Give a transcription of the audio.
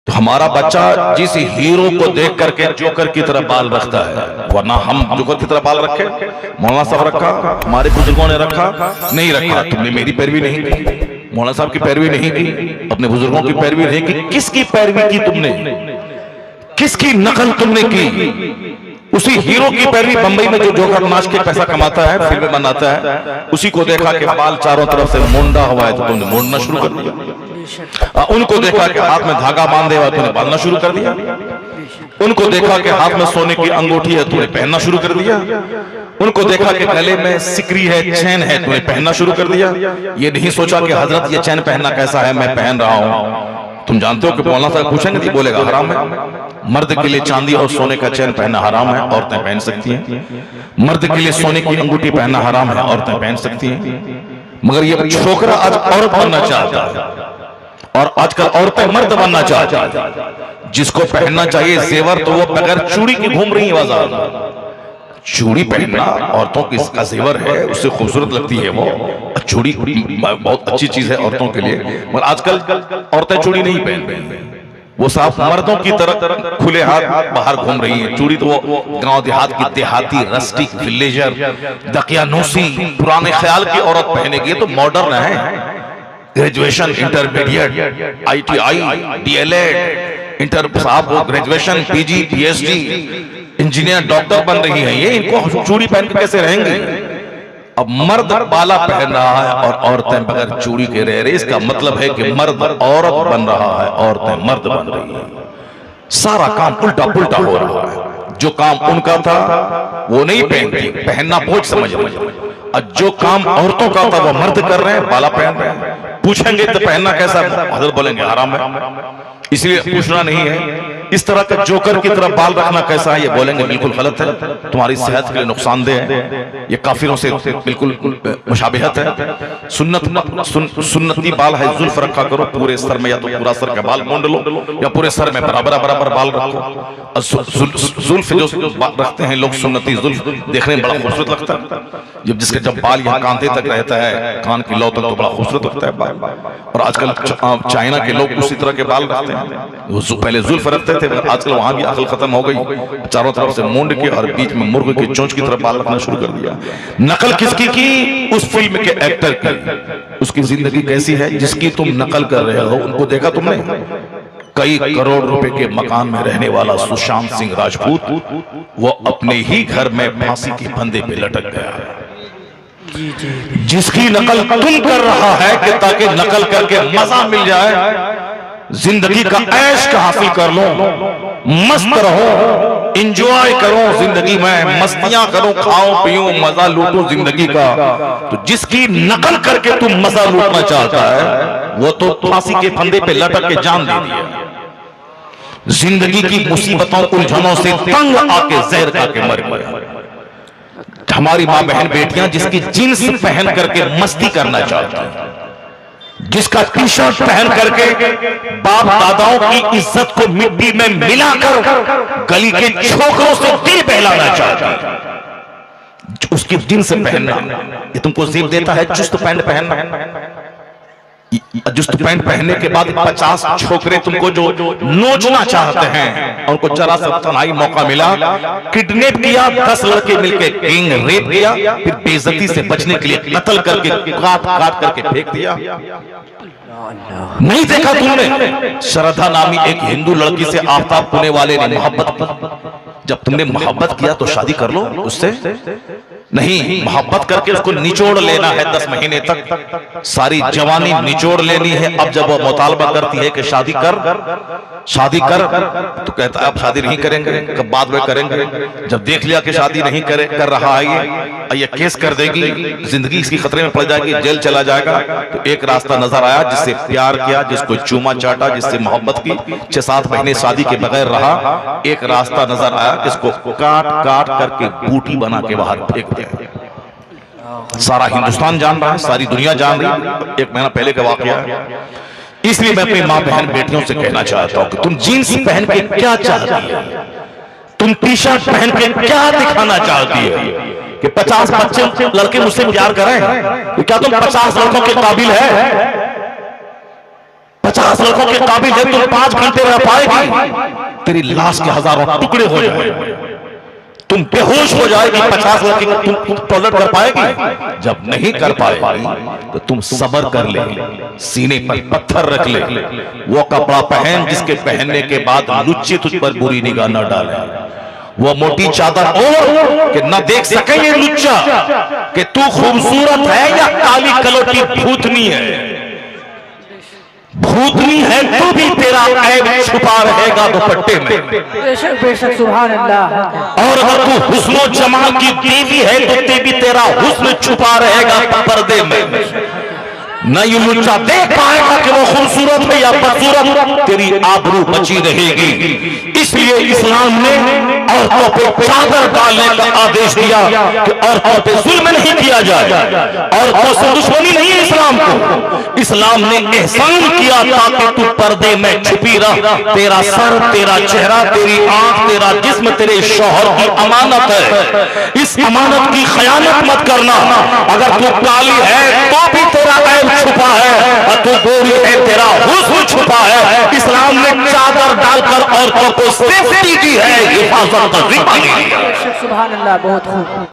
तो हमारा बच्चा जिस हीरो को देख करके जोकर की तरह बाल रखता है, वरना हम जोकर की तरह बाल रखे? मौलाना साहब रखा, हमारे बुजुर्गों ने रखा? नहीं रखा। तुमने मेरी पैरवी नहीं की, मौलाना साहब की पैरवी नहीं की, अपने बुजुर्गों की पैरवी नहीं की। किसकी पैरवी की तुमने? किसकी नकल तुमने की? उसी हीरो की पैरवी। बंबई में जो जोकर नाच के पैसा कमाता है, फिल्में बनाता है, उसी को देखा कि बाल चारों तरफ से मुंडा हुआ है तो तुमने मुंडना शुरू कर दिया। उनको देखा कि हाथ में धागा बांधे हुआ है, तुमने बांधना शुरू कर दिया। उनको देखा कि हाथ में सोने की अंगूठी है, तुमने पहनना शुरू कर दिया। उनको देखा कि गले में सिकरी है, चैन है, तुमने पहनना शुरू कर दिया। ये नहीं सोचा कि हजरत ये चैन पहनना कैसा है, मैं पहन रहा हूं। तुम जानते हो कि मौलाना साहब पूछेंगे तो बोलेगा हराम है। मर्द के लिए चांदी और सोने का चैन पहनना हराम है, औरतें पहन सकती हैं। मर्द के लिए सोने की अंगूठी पहनना हराम है, औरतें पहन सकती हैं। मगर ये छोकरा आज औरत बनना चाहता है और आजकल औरतें मर्द बनना चाहती हैं। जिसको पहनना चाहिए जेवर, तो वो बगैर चूड़ी के घूम रही है बाजार में। चूड़ी पहनना औरतों की इसका जेवर है, उससे खूबसूरत लगती है वो। चूड़ी बहुत अच्छी चीज है औरतों के लिए, मगर आजकल औरतें चूड़ी नहीं पहन रही, वो साफ मर्दों की तरह खुले हाथ बाहर घूम रही है। चूड़ी तो वो गांव देहात की देहाती रस्टिक विलेजर दकियानूसी पुराने ख्याल की औरत पहनेगी। तो मॉडर्न है। Graduation, intermediate, ITI, DLED, inter साहब वो graduation, PG, PhD, engineer, doctor बन रही है। ये इनको चूड़ी पहन के कैसे रहेंगे? अब मर्द बाला पहन रहा है और औरतें बगैर चूड़ी के रह रही। इसका मतलब है कि मर्द औरत बन रहा है, औरतें मर्द बन रही है। सारा काम उल्टा पुल्टा हो रहा है। जो काम उनका था वो नहीं पहनती, पहनना बोझ समझ रही। और जो काम औरतों का था वो मर्द कर रहे हैं, बाला पहन रहे हैं। पूछेंगे तो पहनना कैसा है, हजरत बोलेंगे हराम है। इसलिए पूछना नहीं है। इस तरह का जोकर की तरह बाल रखना कैसा है, ये बोलेंगे बिल्कुल गलत है, तुम्हारी सेहत के लिए नुकसानदेह है, ये काफिरों से बिल्कुल मुशाबिहत है। सुन्नती बाल है, जुल्फ रखा करो पूरे सर में, या तो पूरा सर का बाल मूंड लो या पूरे सर में बराबर बराबर बाल रखो। जुल्फ जो रखते हैं लोग, सुन्नती जुल्फ देखने में बड़ा खूबसूरत लगता है। जब बाल यहाँ कांधे तक रहता है, कान की लौ तक, तो बड़ा खूबसूरत लगता है बाल। और आजकल चाइना के लोग उसी तरह के बाल रखते हैं। पहले जुल्फ रखते थे, आजकल वहां भी अकल खत्म हो गई। चारों तरफ से मुंड के और बीच में मुर्ग की चोंच की तरफ बाल रखना शुरू कर दिया। नकल किसकी की? उस फिल्म के एक्टर की। उसकी जिंदगी कैसी है जिसकी तुम नकल कर रहे हो? उनको देखा तुमने? कई करोड़ रुपए के मकान में रहने वाला सुशांत सिंह राजपूत, वो अपने ही घर में फांसी के फंदे पे लटक गया। जिसकी नकल तुम कर रहा है कि ताकि नकल करके मजा मिल जाए, जिंदगी का ऐश का हासिल कर लो, मस्त रहो, इंजॉय करो जिंदगी में, मस्तियां करो, खाओ पियो, मजा लूटो जिंदगी का। तो जिसकी नकल करके तुम मजा लूटना चाहता है, वो तो फांसी के फंदे पे लटक के जान दे दिया। जिंदगी की मुसीबतों उलझनों से तंग आके जहर खा के मर गया। हमारी मां बहन बेटियां जिसकी जींस पहन करके मस्ती करना चाहती है, जिसका टी-शर्ट पहन करके बाप दादाओं की इज्जत को मिट्टी में मिलाकर गली के छोकरों से दिल बहलाना चाहता है, उसकी जींस पहनना ये तुमको जेब देता है। चुस्त पैंट पहनना, चुस्त पैंट पहनने के बाद 50 छोकरे तुमको जो नोचना चाहते हैं, उनको जरा सा तन्हाई मौका मिला, किडनैप किया, 10 लड़के मिलके गैंग रेप किया, फिर बेइज्जती से बचने के लिए कत्ल करके काट काट करके फेंक दिया। नहीं देखा तुमने? श्रद्धा नामी एक हिंदू लड़की से आफ्ताब पुणे वाले ने मोहब्बत की। जब तुमने मोहब्बत किया तो शादी कर लो उससे। नहीं, मोहब्बत करके उसको निचोड़ लेना है 10 महीने तक, सारी जवानी निचोड़ लेनी है। अब जब वो मुतालबा करती है कि शादी कर, शादी कर, तो कहता है अब शादी नहीं करेंगे, कब बाद में करेंगे। जब देख लिया कि शादी नहीं कर रहा है, ये केस कर देगी, जिंदगी इसकी खतरे में पड़ जाएगी, जेल चला जाएगा, तो एक रास्ता नजर आया जिससे प्यार किया, जिसको चूमा चाटा, जिससे मोहब्बत की, 6-7 महीने शादी के बगैर रहा। एक रास्ता नजर आया जिसको काट काट करके बूटी बना के बाहर फेंक दिया। सारा हिंदुस्तान जान रहा है, सारी दुनिया जान रही है, 1 महीना पहले का वाकया है। इसलिए मैं अपनी मां बहन बेटियों से कहना चाहता हूं कि तुम जीन्स पहन के क्या चाहती है? तुम टी-शर्ट पहन के क्या दिखाना चाहती है? कि 50 बच्चे लड़के मुझसे प्यार करें? तो क्या तुम 50 लड़कों के काबिल है? 50 लड़कों के काबिल है, तुम 5 घंटे रह पाएगी? तेरी लाश के हजारों टुकड़े हो जाए, तुम बेहोश हो जाएगी। 50 लड़के तुम टॉयलेट कर पाएगी? जब नहीं कर पाएगी तो तुम सब्र कर ले, सीने पर पत्थर रख ले, वो कपड़ा पहन जिसके पहनने के बाद लुच्चे तुझ पर बुरी निगाह न डाले, वो मोटी चादर ओढ़ कि न देख सके ये लुच्चा कि तू खूबसूरत है या काली कलोटी भूतनी है। भूतनी है तो भी तेरा ऐब छुपा रहेगा दुपट्टे में। बेशक बेशक, सुभान अल्लाह। और अगर तू हुस्नो जमाल की देवी है तो भी तेरा हुस्न छुपा रहेगा पर्दे में। न ये लुच्चा देख पाएगा कि वो खूबसूरत है या बदसूरत, तेरी आबरू बची रहेगी। इसलिए इस्लाम ने औरतों पे चादर डालने का आदेश दिया कि औरतों पे जुल्म नहीं किया जाए, औरतों से दुश्मनी नहीं है इस्लाम को। इस्लाम ने एहसान किया ताकि तू पर्दे में छुपी रह। तेरा सर, तेरा चेहरा, तेरी आंख, तेरा जिस्म तेरे शौहर की अमानत है। इस अमानत की खयानत मत करना। अगर तू काली है तो भी तेरा ऐब छुपा है, और तू गोरी है तेरा हुस्न छुपा है। इस्लाम ने चादर डालकर औरतों को सेफ्टी दी है, हिफाजत का जिम्मा दी है। सुभान अल्लाह, बहुत खूब।